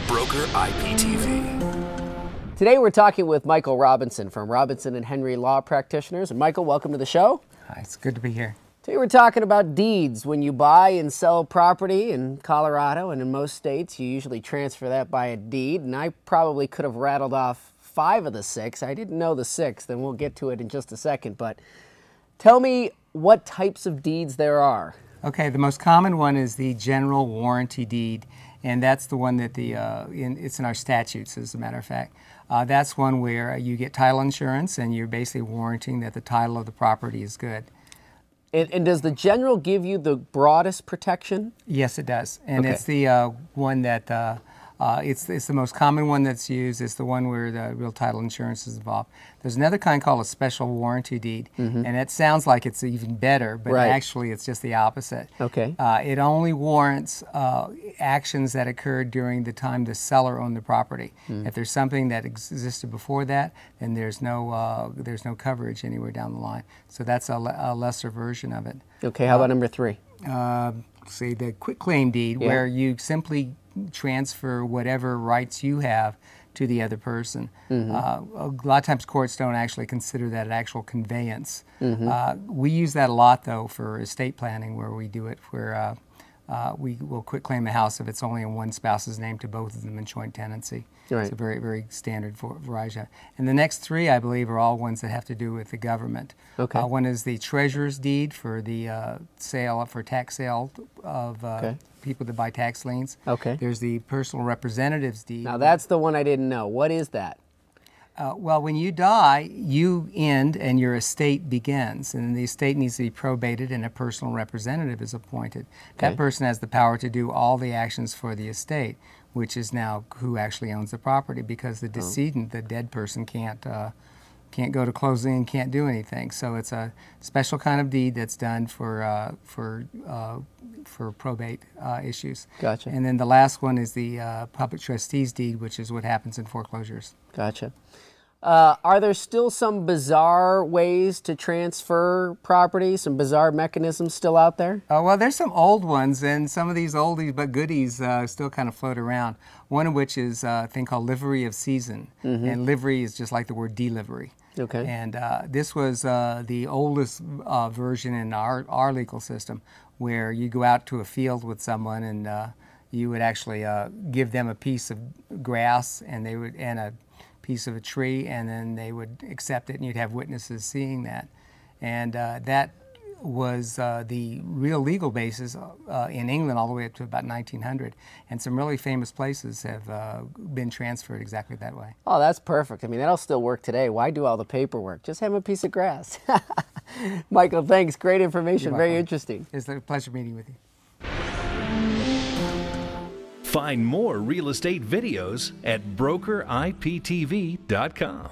Broker IPTV. Today we're talking with Michael Robinson from Robinson and Henry Law Practitioners. And Michael, welcome to the show. Hi, it's good to be here. Today we're talking about deeds. When you buy and sell property in Colorado and in most states, you usually transfer that by a deed. And I probably could have rattled off 5 of the 6. I didn't know the 6th, and we'll get to it in just a second. But tell me what types of deeds there are. Okay, the most common one is the general warranty deed, and that's the one that it's in our statutes, as a matter of fact. That's one where you get title insurance, and you're basically warranting that the title of the property is good. And does the general give you the broadest protection? Yes, it does, and okay. It's the one that it's the most common one that's used. It's the one where the real title insurance is involved. There's another kind called a special warranty deed, and it sounds like it's even better, but actually it's just the opposite. Okay. It only warrants actions that occurred during the time the seller owned the property. If there's something that existed before that, then there's no coverage anywhere down the line. So that's a lesser version of it. Okay. How about number 3? Say the quitclaim deed, where you simply transfer whatever rights you have to the other person. A lot of times courts don't actually consider that an actual conveyance. We use that a lot, though, for estate planning, where we do it where we will quitclaim a house if it's only in one spouse's name to both of them in joint tenancy. Right. It's a very, very standard variety. And the next 3, I believe, are all ones that have to do with the government. Okay. One is the treasurer's deed for the tax sale of people that buy tax liens. Okay. There's the personal representative's deed. Now that's the one I didn't know. What is that? Well, when you die, you end and your estate begins, and the estate needs to be probated and a personal representative is appointed. Okay. That person has the power to do all the actions for the estate, which is now who actually owns the property, because the decedent, the dead person, can't go to closing and can't do anything. So it's a special kind of deed that's done for probate issues. Gotcha. And then the last one is the public trustee's deed, which is what happens in foreclosures. Gotcha. Are there still some bizarre ways to transfer property, some bizarre mechanisms still out there? Well, there's some old ones, and some of these oldies but goodies still kind of float around. One of which is a thing called livery of season, and livery is just like the word delivery. Okay. And this was the oldest version in our legal system, where you go out to a field with someone and you would actually give them a piece of grass and a piece of a tree, and then they would accept it, and you'd have witnesses seeing that. And that was the real legal basis in England all the way up to about 1900. And some really famous places have been transferred exactly that way. Oh, that's perfect. I mean, that'll still work today. Why do all the paperwork? Just have a piece of grass. Michael, thanks. Great information. Very interesting. It's a pleasure meeting with you. Find more real estate videos at brokeriptv.com.